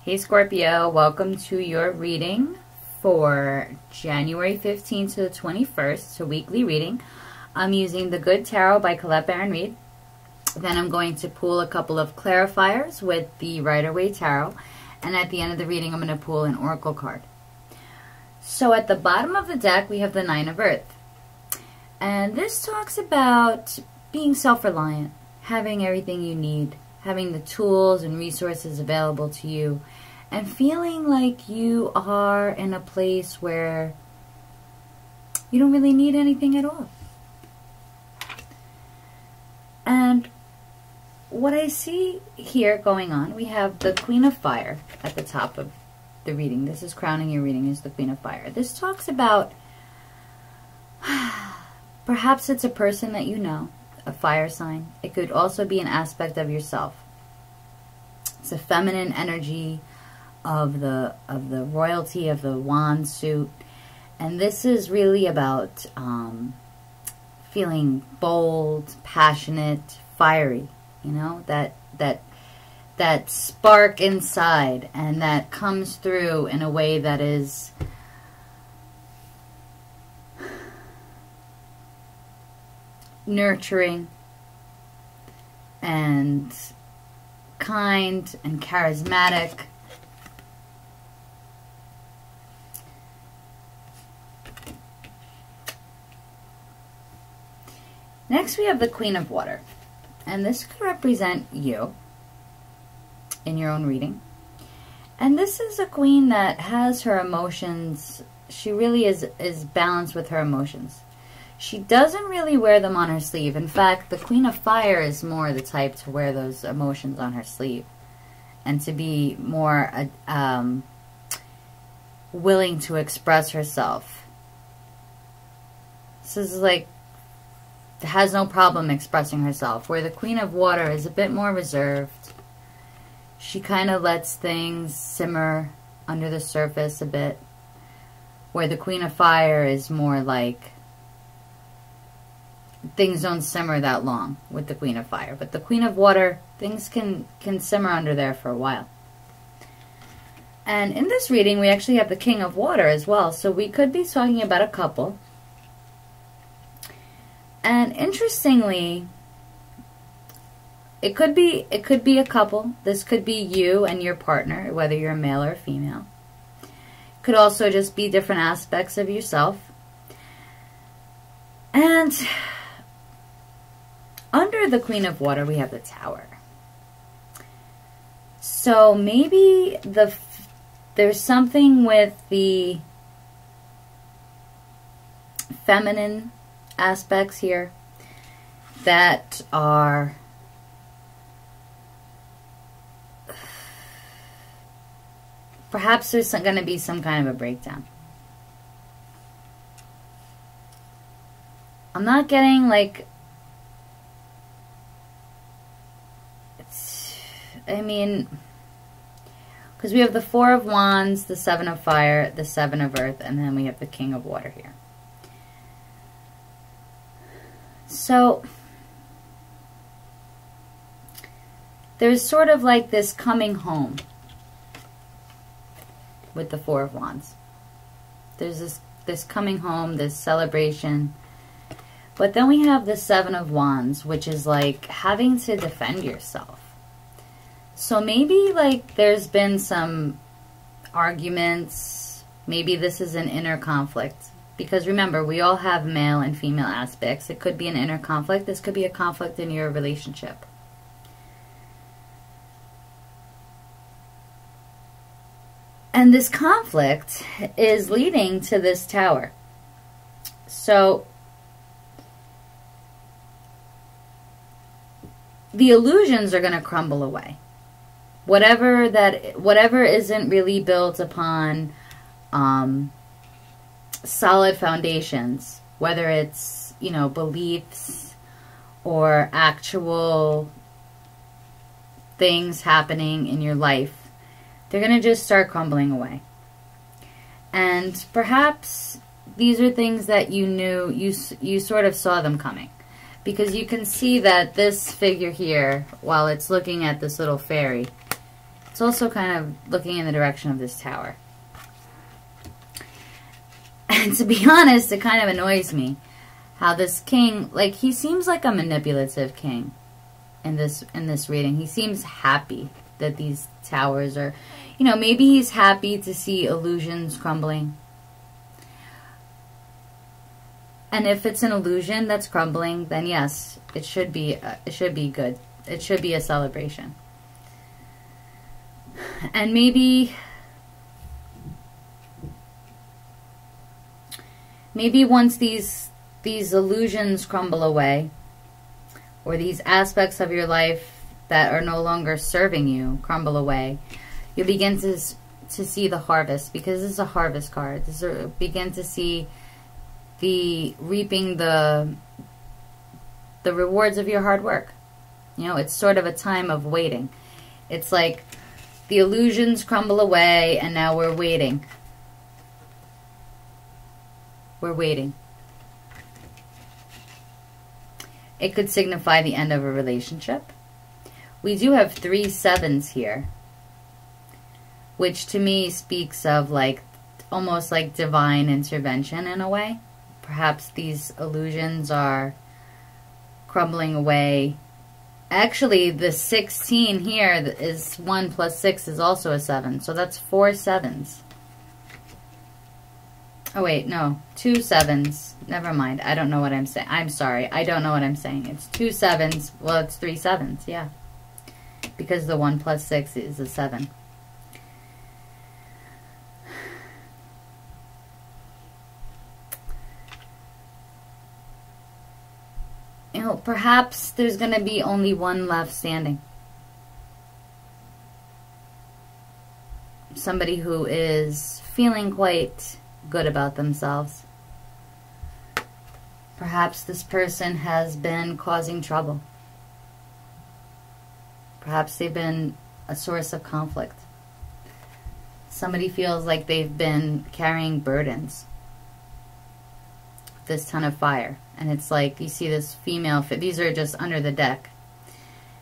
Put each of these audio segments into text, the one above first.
Hey Scorpio, welcome to your reading for January 15th to the 21st, so weekly reading. I'm using the Good Tarot by Colette Baron Reid. Then I'm going to pull a couple of clarifiers with the Rider-Waite Tarot. And at the end of the reading, I'm going to pull an Oracle card. So at the bottom of the deck, we have the Nine of Earth. And this talks about being self-reliant, having everything you need, having the tools and resources available to you, and feeling like you are in a place where you don't really need anything at all. And what I see here going on, we have the Queen of Fire at the top of the reading. This is crowning your reading, is the Queen of Fire. This talks about perhaps it's a person that you know, a fire sign. It could also be an aspect of yourself. It's a feminine energy of the royalty of the wand suit, and this is really about feeling bold, passionate, fiery. You know, that spark inside, and that comes through in a way that is nurturing and kind and charismatic. Next we have the Queen of Water, and this could represent you in your own reading. And this is a queen that has her emotions. She really is balanced with her emotions. She doesn't really wear them on her sleeve. In fact, the Queen of Fire is more the type to wear those emotions on her sleeve and to be more willing to express herself. This is like, has no problem expressing herself, where the Queen of Water is a bit more reserved. She kind of lets things simmer under the surface a bit, where the Queen of Fire is more like things don't simmer that long with the Queen of Fire. But the Queen of Water, things can simmer under there for a while. And in this reading, we actually have the King of Water as well. So we could be talking about a couple. And interestingly, it could be a couple. This could be you and your partner, whether you're a male or female. It could also just be different aspects of yourself. And under the Queen of Water, we have the Tower. So maybe there's something with the feminine aspects here that are perhaps there's going to be some kind of a breakdown. I'm not getting like, I mean, because we have the Four of Wands, the Seven of Fire, the Seven of Earth, and then we have the King of Water here. So there's sort of like this coming home with the Four of Wands. There's this coming home, this celebration. But then we have the Seven of Wands, which is like having to defend yourself. So maybe like there's been some arguments. Maybe this is an inner conflict. Because remember, we all have male and female aspects. It could be an inner conflict. This could be a conflict in your relationship. And this conflict is leading to this Tower. So the illusions are going to crumble away. Whatever isn't really built upon solid foundations, whether it's, you know, beliefs or actual things happening in your life, they're going to just start crumbling away. And perhaps these are things that you knew, you sort of saw them coming. Because you can see that this figure here, while it's looking at this little fairy, It's also kind of looking in the direction of this Tower. And to be honest, it kind of annoys me how this king, like, he seems like a manipulative king in this reading. He seems happy that these towers are, you know, maybe he's happy to see illusions crumbling. And if it's an illusion that's crumbling, then yes, it should be good. It should be a celebration. And maybe once these illusions crumble away, or these aspects of your life that are no longer serving you crumble away, you'll begin to see the harvest, because this is a harvest card. Begin to see the reaping the rewards of your hard work. You know, it's sort of a time of waiting. It's like the illusions crumble away, and now we're waiting. We're waiting. It could signify the end of a relationship. We do have 3 sevens here, which to me speaks of like almost like divine intervention in a way. Perhaps these illusions are crumbling away. Actually, the 16 here is 1 plus 6 is also a 7. So that's 4 sevens. Oh, wait, no. 2 sevens. Never mind. I don't know what I'm saying. I'm sorry. I don't know what I'm saying. It's 2 sevens. Well, it's 3 sevens. Yeah. Because the 1 plus 6 is a 7. You know, perhaps there's going to be only one left standing. Somebody who is feeling quite good about themselves. Perhaps this person has been causing trouble. Perhaps they've been a source of conflict. Somebody feels like they've been carrying burdens. This Ton of Fire. And it's like, you see this female, these are just under the deck.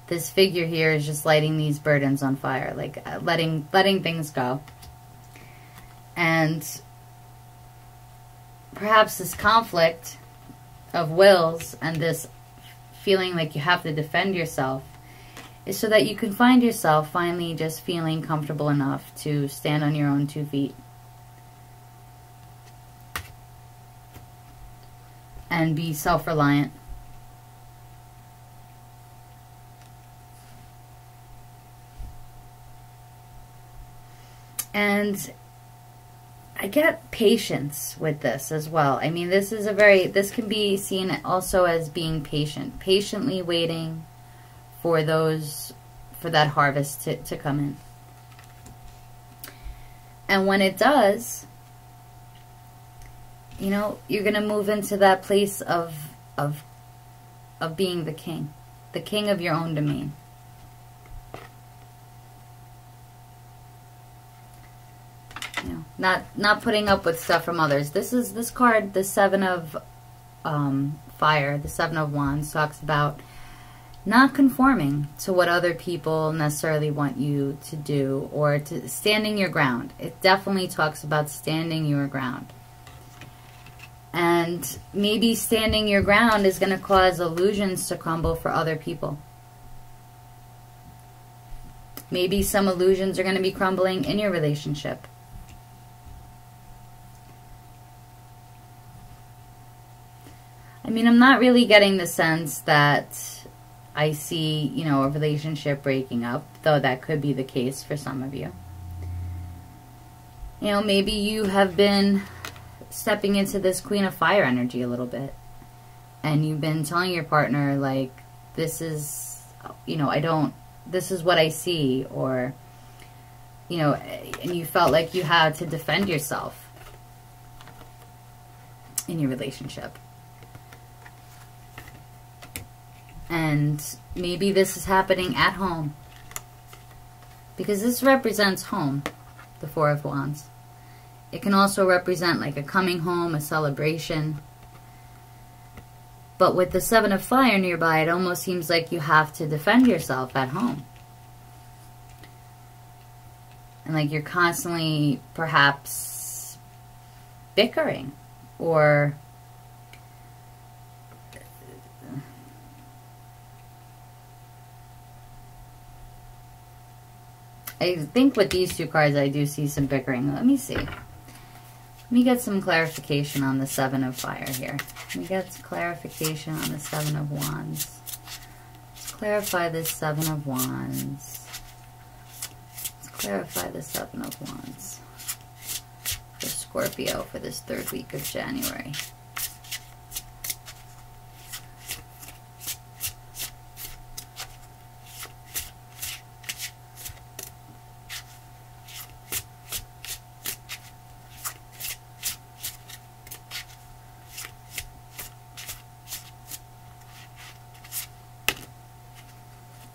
This figure here is just lighting these burdens on fire, like letting things go. And perhaps this conflict of wills and this feeling like you have to defend yourself is so that you can find yourself finally just feeling comfortable enough to stand on your own 2 feet. And be self-reliant. And I get patience with this as well. I mean, this can be seen also as being patient. Patiently waiting for that harvest to come in. And when it does, you know, you're going to move into that place of being the king of your own domain. You know, not putting up with stuff from others. This card, the 7 of Fire, the 7 of Wands, talks about not conforming to what other people necessarily want you to do, or to standing your ground. It definitely talks about standing your ground. And maybe standing your ground is going to cause illusions to crumble for other people. Maybe some illusions are going to be crumbling in your relationship. I mean, I'm not really getting the sense that I see, you know, a relationship breaking up, though that could be the case for some of you. You know, maybe you have been stepping into this Queen of Fire energy a little bit, and you've been telling your partner, like, this is, you know, this is what I see, or, you know, and you felt like you had to defend yourself in your relationship. And maybe this is happening at home, because this represents home, the 4 of Wands. It can also represent like a coming home, a celebration. But with the 7 of Fire nearby, it almost seems like you have to defend yourself at home. And like you're constantly perhaps bickering, or I think with these two cards I do see some bickering. Let me see. Let me get some clarification on the Seven of Fire here. Let me get some clarification on the Seven of Wands. Let's clarify this Seven of Wands. Let's clarify the Seven of Wands for Scorpio for this third week of January.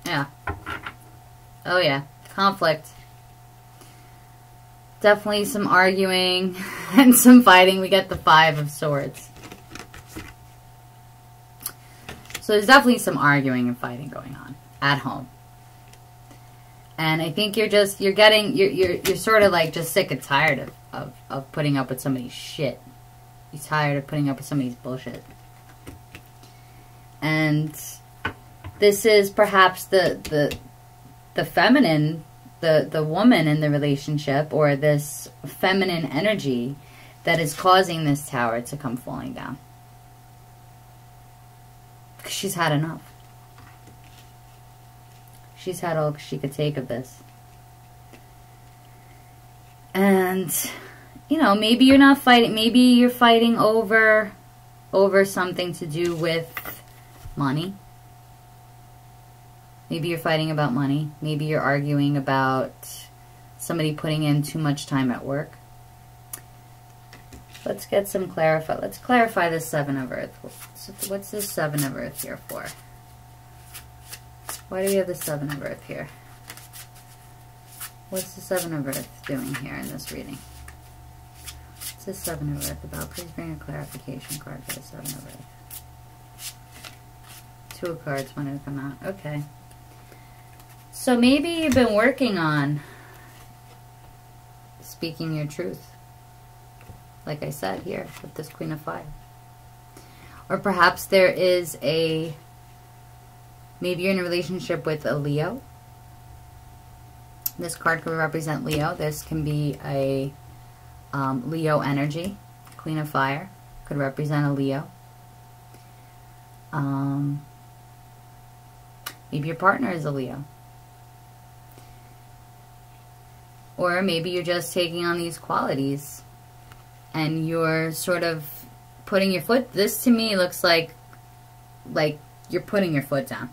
Yeah. Oh yeah. Conflict. Definitely some arguing and some fighting. We get the Five of Swords. So there's definitely some arguing and fighting going on at home. And I think you're sort of like just sick and tired of putting up with somebody's shit. You're tired of putting up with somebody's bullshit. And this is perhaps the feminine, the woman in the relationship, or this feminine energy that is causing this tower to come falling down. Because she's had enough. She's had all she could take of this. And, you know, maybe you're not fighting, maybe you're fighting over something to do with money. Maybe you're fighting about money. Maybe you're arguing about somebody putting in too much time at work. Let's get some clarify. Let's clarify this Seven of Earth. What's this Seven of Earth here for? Why do we have the Seven of Earth here? What's the Seven of Earth doing here in this reading? What's this Seven of Earth about? Please bring a clarification card for the Seven of Earth. Two of cards wanted to come out. Okay. So maybe you've been working on speaking your truth. Like I said here with this Queen of Fire. Or perhaps there is maybe you're in a relationship with a Leo. This card could represent Leo. This can be a Leo energy. Queen of Fire could represent a Leo. Maybe your partner is a Leo. Or maybe you're just taking on these qualities and you're sort of putting your foot. This to me looks like you're putting your foot down.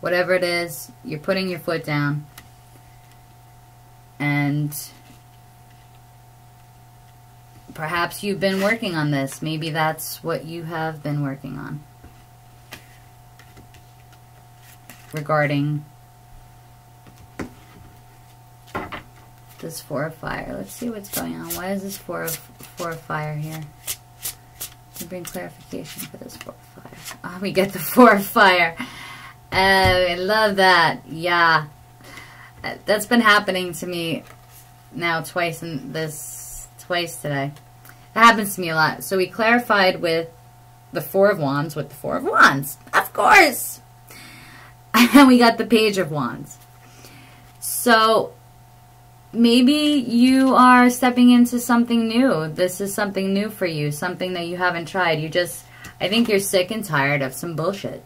Whatever it is, you're putting your foot down. And perhaps you've been working on this. Maybe that's what you have been working on. Regarding this Four of Fire. Let's see what's going on. Why is this Four of Fire here? To bring clarification for this Four of Fire. Oh, we get the Four of Fire. I love that. Yeah. That's been happening to me now twice today. It happens to me a lot. So we clarified with the Four of Wands with the Four of Wands. Of course. And we got the Page of Wands. So maybe you are stepping into something new. This is something new for you. Something that you haven't tried. I think you're sick and tired of some bullshit.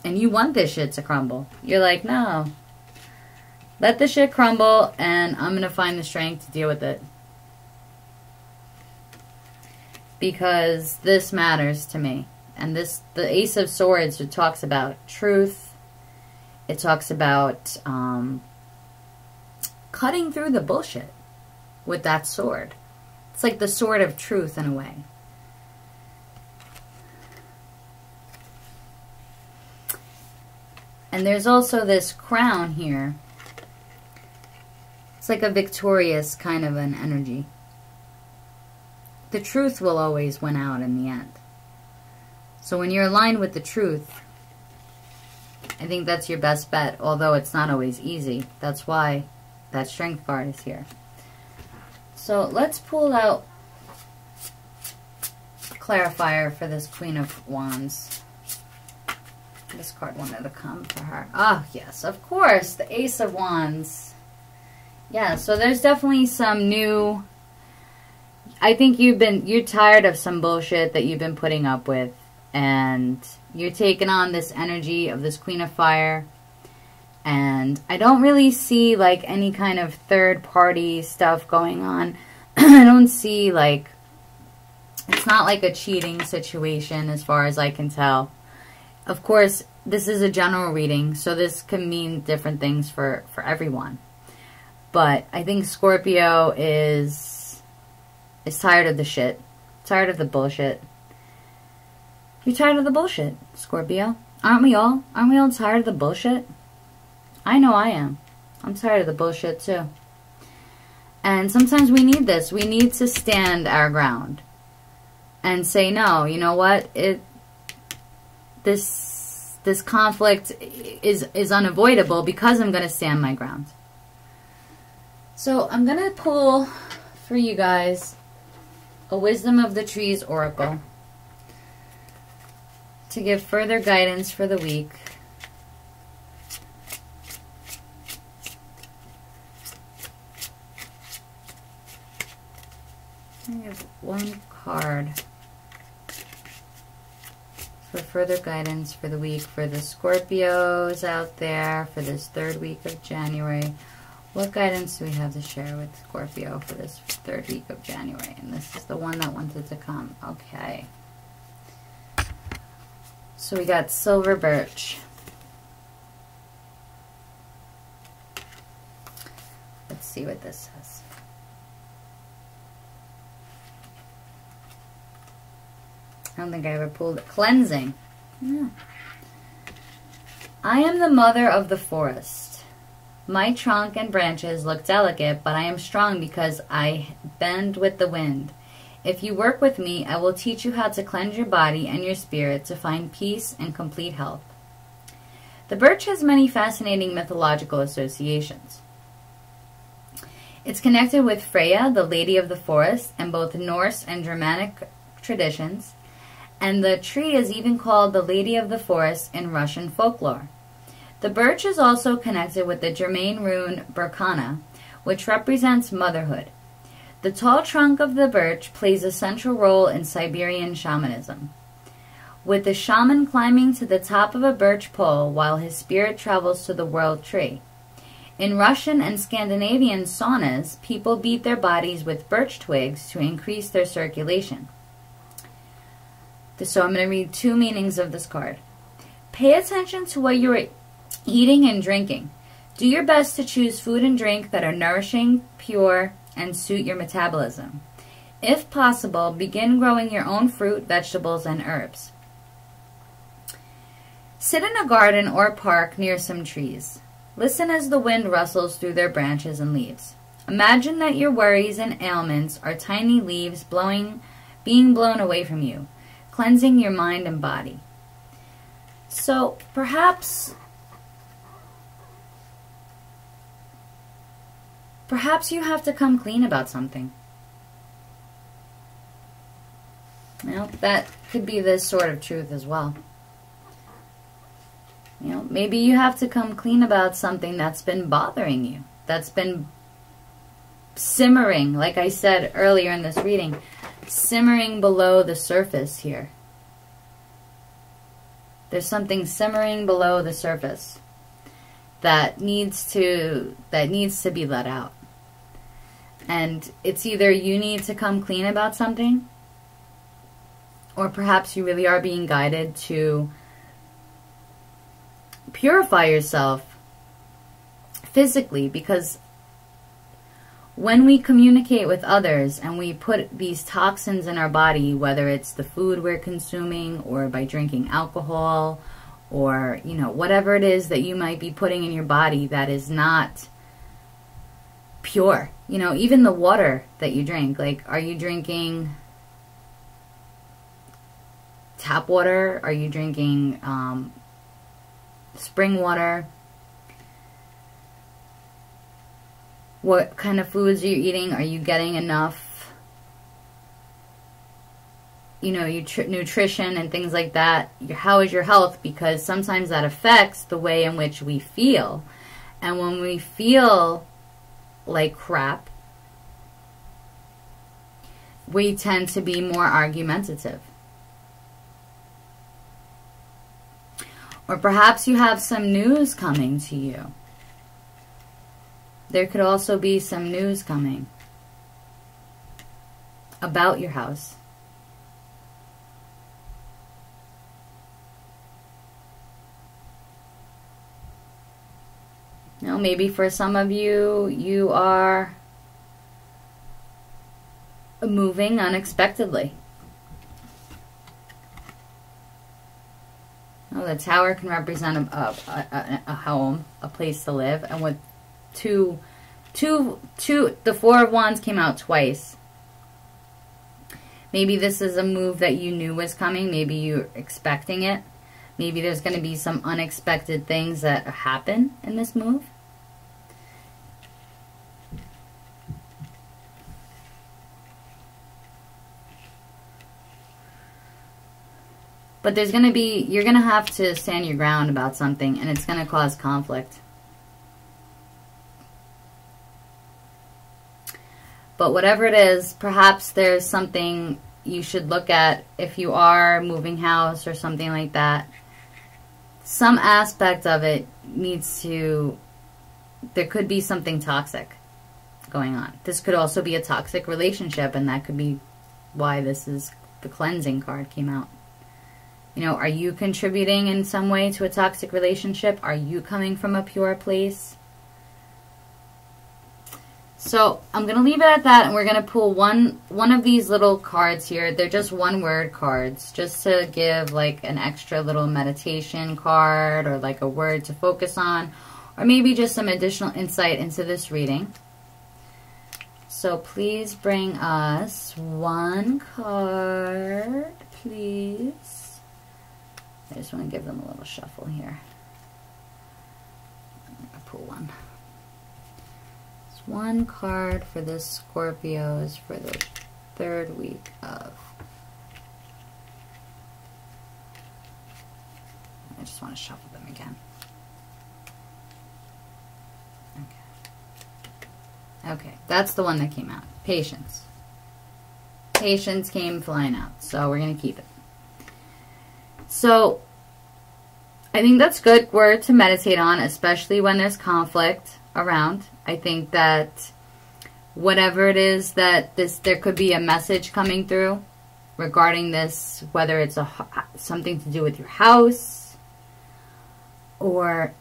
And you want this shit to crumble. You're like, no. Let the shit crumble and I'm going to find the strength to deal with it. Because this matters to me. And the Ace of Swords, it talks about truth. It talks about cutting through the bullshit with that sword. It's like the sword of truth in a way. And there's also this crown here. It's like a victorious kind of an energy. The truth will always win out in the end. So when you're aligned with the truth I think that's your best bet, although it's not always easy. That's why that Strength card is here. So let's pull out clarifier for this Queen of Wands. This card wanted to come for her. Oh, yes, of course, the Ace of Wands. Yeah, so there's definitely some new... I think you're tired of some bullshit that you've been putting up with, and you're taking on this energy of this Queen of Fire. And I don't really see like any kind of third party stuff going on. I don't see like, it's not like a cheating situation as far as I can tell. Of course, this is a general reading, so this can mean different things for everyone. But I think Scorpio is tired of the shit. Tired of the bullshit. You're tired of the bullshit, Scorpio. Aren't we all? Aren't we all tired of the bullshit? I know I am. I'm tired of the bullshit too. And sometimes we need this. We need to stand our ground and say, no, you know what? This conflict is unavoidable because I'm going to stand my ground. So I'm going to pull for you guys a Wisdom of the Trees Oracle to give further guidance for the week. I have one card for further guidance for the week for the Scorpios out there for this third week of January. What guidance do we have to share with Scorpio for this third week of January? And this is the one that wanted to come. Okay. So we got Silver Birch. Let's see what this says. I don't think I ever pulled it. Cleansing. Yeah. I am the mother of the forest. My trunk and branches look delicate, but I am strong because I bend with the wind. If you work with me, I will teach you how to cleanse your body and your spirit to find peace and complete health. The birch has many fascinating mythological associations. It's connected with Freya, the Lady of the Forest, in both Norse and Germanic traditions, and the tree is even called the Lady of the Forest in Russian folklore. The birch is also connected with the German rune Berkana, which represents motherhood. The tall trunk of the birch plays a central role in Siberian shamanism, with the shaman climbing to the top of a birch pole while his spirit travels to the world tree. In Russian and Scandinavian saunas, people beat their bodies with birch twigs to increase their circulation. So I'm going to read two meanings of this card. Pay attention to what you're eating and drinking. Do your best to choose food and drink that are nourishing, pure, and suit your metabolism. If possible, begin growing your own fruit, vegetables, and herbs. Sit in a garden or park near some trees. Listen as the wind rustles through their branches and leaves. Imagine that your worries and ailments are tiny leaves being blown away from you, cleansing your mind and body. So perhaps you have to come clean about something. Well, that could be this sort of truth as well. You know, maybe you have to come clean about something that's been bothering you, that's been simmering, like I said earlier in this reading, simmering below the surface here. There's something simmering below the surface that needs to be let out. And it's either you need to come clean about something, or perhaps you really are being guided to purify yourself physically, because when we communicate with others and we put these toxins in our body, whether it's the food we're consuming or by drinking alcohol or, you know, whatever it is that you might be putting in your body that is not pure, you know, even the water that you drink, like, are you drinking tap water? Are you drinking spring water. What kind of foods are you eating? Are you getting enough, you know, nutrition and things like that? How is your health? Because sometimes that affects the way in which we feel. And when we feel like crap, we tend to be more argumentative. Or perhaps you have some news coming to you. There could also be some news coming about your house. You know, maybe for some of you, you are moving unexpectedly. Well, the Tower can represent a home, a place to live, and with the Four of Wands came out twice. Maybe this is a move that you knew was coming. Maybe you're expecting it. Maybe there's going to be some unexpected things that happen in this move. But there's going to be, you're going to have to stand your ground about something, and it's going to cause conflict. But whatever it is, perhaps there's something you should look at if you are moving house or something like that. Some aspect of it needs to, there could be something toxic going on. This could also be a toxic relationship, and that could be why this is, the cleansing card came out. You know, are you contributing in some way to a toxic relationship? Are you coming from a pure place? So I'm going to leave it at that, and we're going to pull one of these little cards here. They're just one-word cards, just to give like an extra little meditation card or like a word to focus on, or maybe just some additional insight into this reading. So please bring us one card, please. I just want to give them a little shuffle here. I'm going to pull one. It's one card for the Scorpios for the 3rd week of. I just want to shuffle them again. Okay. Okay, that's the one that came out. Patience. Patience came flying out, so we're going to keep it. So, I think that's good word to meditate on, especially when there's conflict around. I think that whatever it is that there could be a message coming through regarding this, whether it's something to do with your house or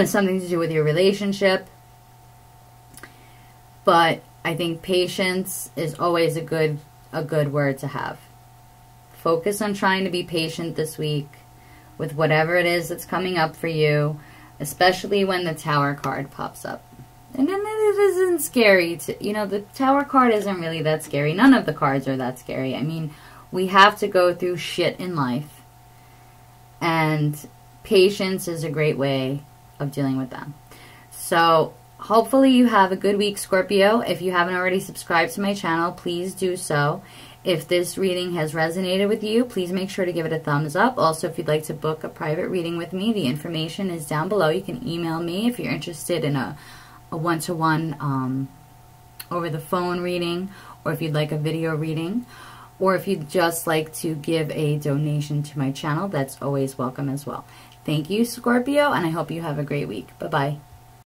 something to do with your relationship. But I think patience is always a good word to have. Focus on trying to be patient this week with whatever it is that's coming up for you, especially when the Tower card pops up. And then it isn't scary to, you know, the Tower card isn't really that scary. None of the cards are that scary. I mean, we have to go through shit in life, and patience is a great way of dealing with them. So hopefully you have a good week, Scorpio. If you haven't already subscribed to my channel, please do so. If this reading has resonated with you, please make sure to give it a thumbs up. Also, if you'd like to book a private reading with me, the information is down below. You can email me if you're interested in a one-to-one over the phone reading, or if you'd like a video reading, or if you'd just like to give a donation to my channel, that's always welcome as well. Thank you, Scorpio, and I hope you have a great week. Bye-bye.